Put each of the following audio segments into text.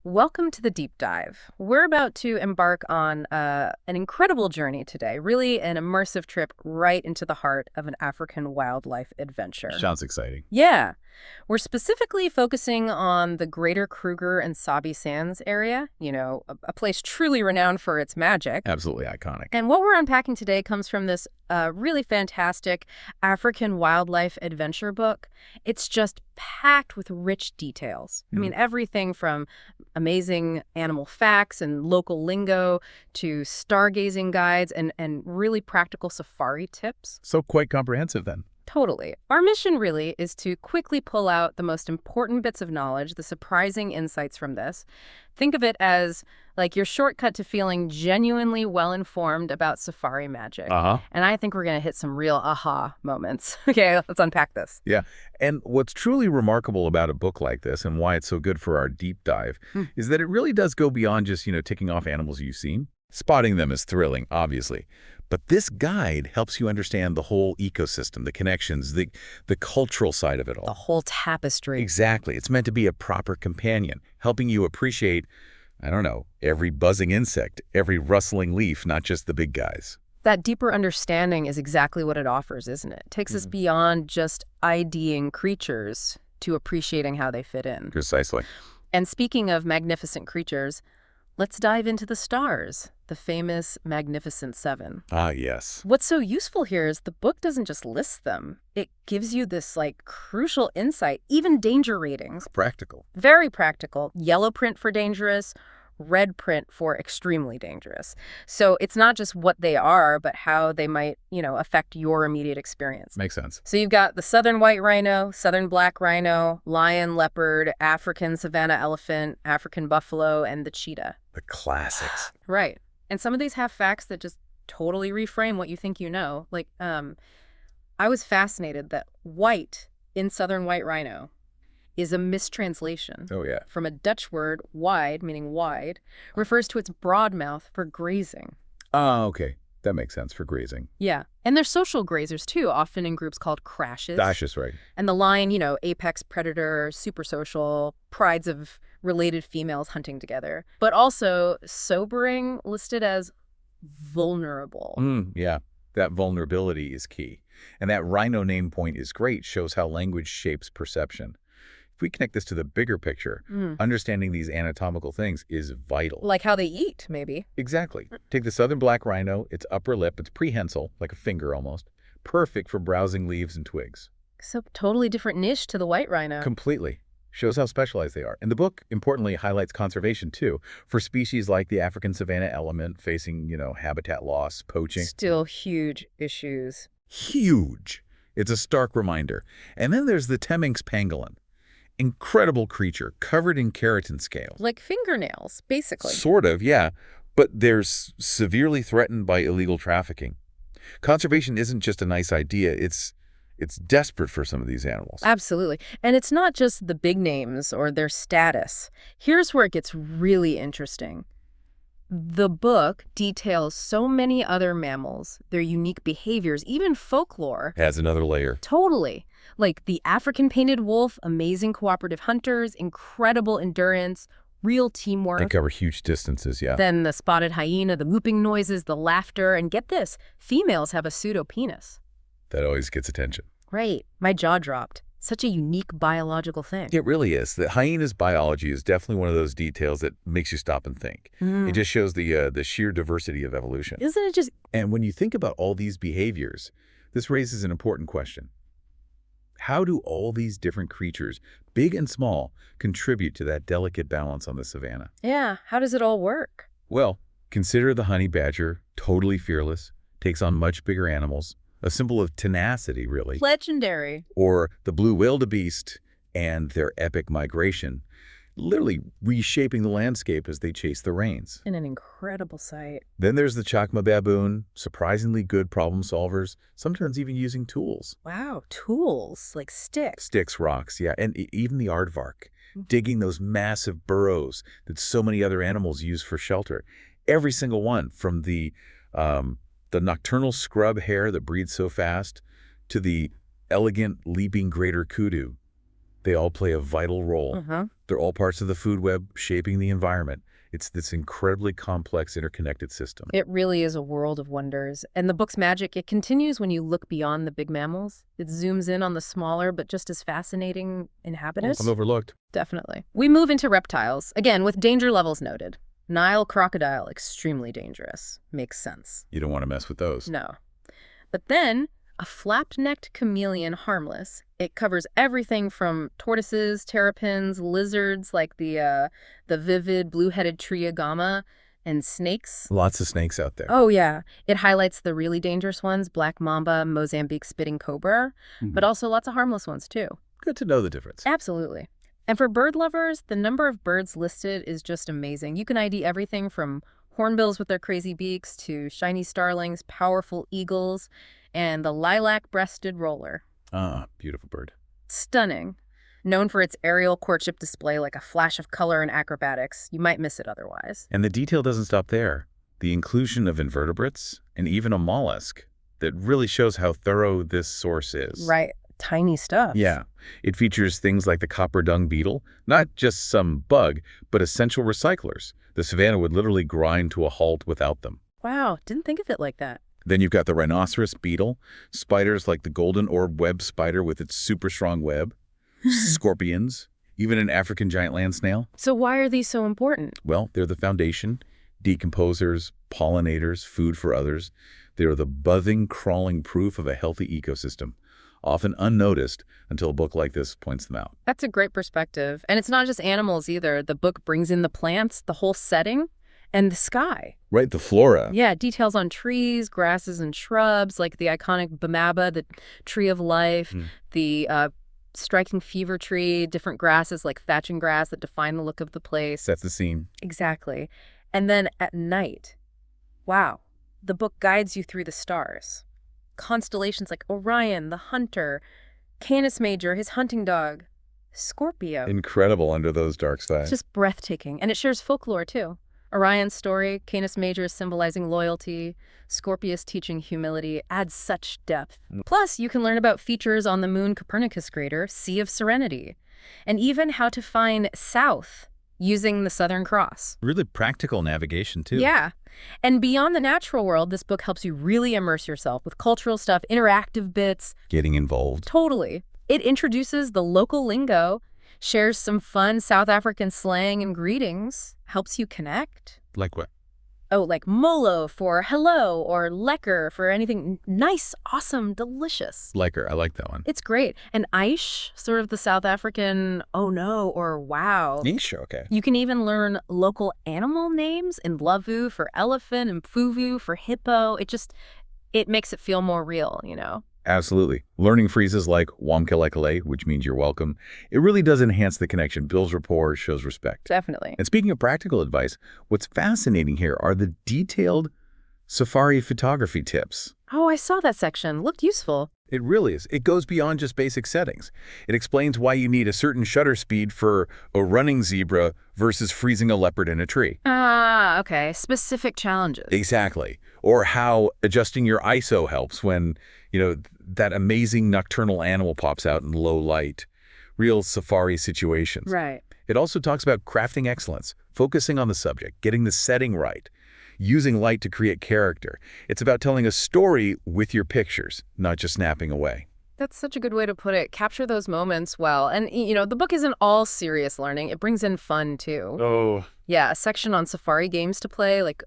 Welcome to the deep dive. We're about to embark on an incredible journey today, really an immersive trip right into the heart of an African wildlife adventure. Sounds exciting. Yeah, we're specifically focusing on the Greater Kruger and Sabi Sands area, a place truly renowned for its magic. Absolutely iconic. And what we're unpacking today comes from this really fantastic African wildlife adventure book. It's just packed with rich details. I mean, everything from amazing animal facts and local lingo to stargazing guides and really practical safari tips. So quite comprehensive then. Totally. Our mission really is to quickly pull out the most important bits of knowledge, the surprising insights from this. Think of it as like your shortcut to feeling genuinely well-informed about safari magic. And I think we're going to hit some real aha moments. Okay, let's unpack this. Yeah. And what's truly remarkable about a book like this and why it's so good for our deep dive is that it really does go beyond just, ticking off animals you've seen. Spotting them is thrilling, obviously. But this guide helps you understand the whole ecosystem, the connections, the cultural side of it all. The whole tapestry. Exactly. It's meant to be a proper companion, helping you appreciate, every buzzing insect, every rustling leaf, not just the big guys. That deeper understanding is exactly what it offers, isn't it? It takes us beyond just IDing creatures to appreciating how they fit in. Precisely. And speaking of magnificent creatures, let's dive into the stars, the famous Magnificent Seven. Ah, yes. What's so useful here is the book doesn't just list them. It gives you this, crucial insight, even danger ratings. Practical. Very practical. Yellow print for dangerous, red print for extremely dangerous. So it's not just what they are, but how they might, affect your immediate experience. Makes sense. So you've got the southern white rhino, southern black rhino, lion, leopard, African savanna elephant, African buffalo, and the cheetah. The classics. Right. And some of these have facts that just totally reframe what you think you know. I was fascinated that white in southern white rhino is a mistranslation. Oh, yeah. From a Dutch word, wide, meaning wide, refers to its broad mouth for grazing. Ah, okay. That makes sense for grazing. Yeah. And they're social grazers, too, often in groups called crashes. Dashes, right. And the lion, apex predator, super social, prides of related females hunting together. But also sobering, listed as vulnerable. Yeah. That vulnerability is key. And that rhino name point is great, shows how language shapes perception. If we connect this to the bigger picture, understanding these anatomical things is vital. Like how they eat, maybe. Exactly. Take the southern black rhino, its upper lip, it's prehensile, like a finger almost. Perfect for browsing leaves and twigs. So totally different niche to the white rhino. Completely. Shows how specialized they are. And the book, importantly, highlights conservation, too, for species like the African savanna elephant facing, habitat loss, poaching. Still huge issues. Huge. It's a stark reminder. And then there's the Temminck's pangolin. Incredible creature, covered in keratin scales. Like fingernails, basically. Sort of, yeah. But they're severely threatened by illegal trafficking. Conservation isn't just a nice idea. It's desperate for some of these animals. Absolutely. And it's not just the big names or their status. Here's where it gets really interesting. The book details so many other mammals, their unique behaviors, even folklore. Adds another layer. Totally. Like the African painted wolf, amazing cooperative hunters, incredible endurance, real teamwork. They cover huge distances, yeah. Then the spotted hyena, the whooping noises, the laughter, and get this, females have a pseudopenis. That always gets attention. Right. My jaw dropped. Such a unique biological thing. It really is. The hyena's biology is definitely one of those details that makes you stop and think. It just shows the sheer diversity of evolution. Isn't it just... And when you think about all these behaviors, this raises an important question. How do all these different creatures, big and small, contribute to that delicate balance on the savanna? Yeah, how does it all work? Well, consider the honey badger, totally fearless, takes on much bigger animals, a symbol of tenacity, really. Legendary. Or the blue wildebeest and their epic migration, literally reshaping the landscape as they chase the rains. In an incredible sight. Then there's the chacma baboon, surprisingly good problem solvers, sometimes even using tools. Wow, tools, like sticks. Sticks, rocks, yeah, and even the aardvark, digging those massive burrows that so many other animals use for shelter. Every single one, from the nocturnal scrub hare that breeds so fast to the elegant leaping greater kudu. They all play a vital role. Uh-huh. They're all parts of the food web, shaping the environment. It's this incredibly complex, interconnected system. It really is a world of wonders. And the book's magic, it continues when you look beyond the big mammals. It zooms in on the smaller but just as fascinating inhabitants. Often overlooked. Definitely. We move into reptiles, again with danger levels noted. Nile crocodile, extremely dangerous. Makes sense. You don't want to mess with those. No. But then, a flap-necked chameleon, harmless. It covers everything from tortoises, terrapins, lizards like the vivid blue-headed triagama, and snakes. Lots of snakes out there. Oh, yeah. It highlights the really dangerous ones, black mamba, Mozambique spitting cobra, but also lots of harmless ones, too. Good to know the difference. Absolutely. And for bird lovers, the number of birds listed is just amazing. You can ID everything from hornbills with their crazy beaks to shiny starlings, powerful eagles, and the lilac-breasted roller. Ah, beautiful bird. Stunning. Known for its aerial courtship display like a flash of color and acrobatics. You might miss it otherwise. And the detail doesn't stop there. The inclusion of invertebrates and even a mollusk that really shows how thorough this source is. Right. Tiny stuff. Yeah. It features things like the copper dung beetle, not just some bug, but essential recyclers. The savanna would literally grind to a halt without them. Wow. Didn't think of it like that. Then you've got the rhinoceros beetle, spiders like the golden orb web spider with its super strong web, scorpions, even an African giant land snail. So why are these so important? Well, they're the foundation, decomposers, pollinators, food for others. They are the buzzing, crawling proof of a healthy ecosystem, often unnoticed until a book like this points them out. That's a great perspective. And it's not just animals either. The book brings in the plants, the whole setting, and the sky. Right, the flora. Yeah, details on trees, grasses, and shrubs, like the iconic bamaba, the tree of life, the striking fever tree, different grasses like thatching grass that define the look of the place. Sets the scene. Exactly. And then at night, wow, the book guides you through the stars. Constellations like Orion, the hunter, Canis Major, his hunting dog, Scorpio. Incredible under those dark skies. It's just breathtaking. And it shares folklore, too. Orion's story, Canis Major symbolizing loyalty, Scorpius teaching humility, adds such depth. Plus, you can learn about features on the Moon Copernicus crater, Sea of Serenity, and even how to find south using the Southern Cross. Really practical navigation, too. Yeah. And beyond the natural world, this book helps you really immerse yourself with cultural stuff, interactive bits. Getting involved. Totally. It introduces the local lingo, shares some fun South African slang and greetings, helps you connect. Like what? Oh, like molo for hello or lekker for anything nice, awesome, delicious. Lekker, I like that one. It's great. And aish, sort of the South African oh no or wow. Niche, okay. You can even learn local animal names in Lavu for elephant and Fuvu for hippo. It makes it feel more real, you know? Absolutely. Learning phrases like wamkelekele, which means you're welcome, it really does enhance the connection, builds rapport, shows respect. Definitely. And speaking of practical advice, what's fascinating here are the detailed safari photography tips. Oh, I saw that section. Looked useful. It really is. It goes beyond just basic settings. It explains why you need a certain shutter speed for a running zebra versus freezing a leopard in a tree. Ah, okay. Specific challenges. Exactly. Or how adjusting your ISO helps when, that amazing nocturnal animal pops out in low light. Real safari situations. Right. It also talks about crafting excellence, focusing on the subject, getting the setting right, using light to create character. It's about telling a story with your pictures, not just snapping away. That's such a good way to put it. Capture those moments well. And, the book isn't all serious learning. It brings in fun, too. Oh. Yeah, a section on safari games to play, like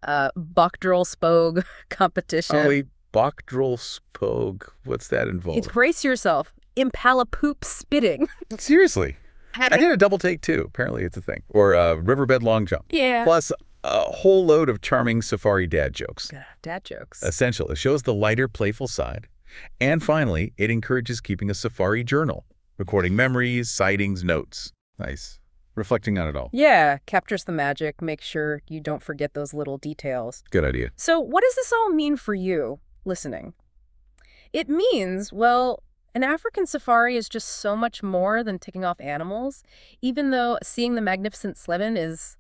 Bokdrol Spogue competition. Oh, Bokdrol Spogue. What's that involved? It's brace yourself. Impala poop spitting. Seriously. I did a double take, too. Apparently it's a thing. Or riverbed long jump. Yeah. Plus a whole load of charming safari dad jokes. Dad jokes. Essential. It shows the lighter, playful side. And finally, it encourages keeping a safari journal, recording memories, sightings, notes. Nice. Reflecting on it all. Yeah, captures the magic. Make sure you don't forget those little details. Good idea. So what does this all mean for you listening? It means, well, an African safari is just so much more than ticking off animals, even though seeing the magnificent Sleven is,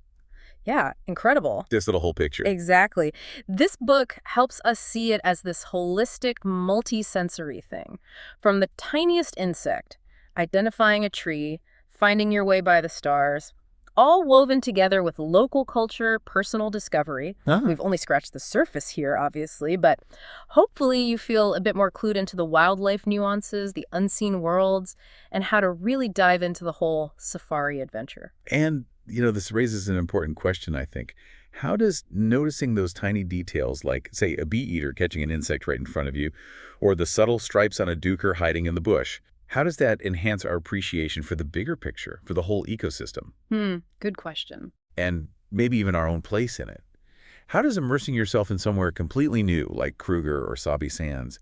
incredible. This little whole picture. Exactly. This book helps us see it as this holistic, multi-sensory thing. From the tiniest insect, identifying a tree, finding your way by the stars, all woven together with local culture, personal discovery. Ah. We've only scratched the surface here, obviously, but hopefully you feel a bit more clued into the wildlife nuances, the unseen worlds, and how to really dive into the whole safari adventure. And, this raises an important question, I think. How does noticing those tiny details, like, say, a bee eater catching an insect right in front of you, or the subtle stripes on a duiker hiding in the bush, how does that enhance our appreciation for the bigger picture, for the whole ecosystem, Good question. and maybe even our own place in it? How does immersing yourself in somewhere completely new, like Kruger or Sabi Sands,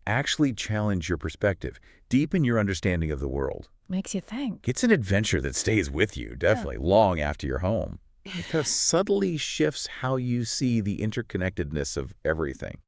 actually challenge your perspective, deepen your understanding of the world? Makes you think. It's an adventure that stays with you, definitely, long after you're home. It kind of subtly shifts how you see the interconnectedness of everything.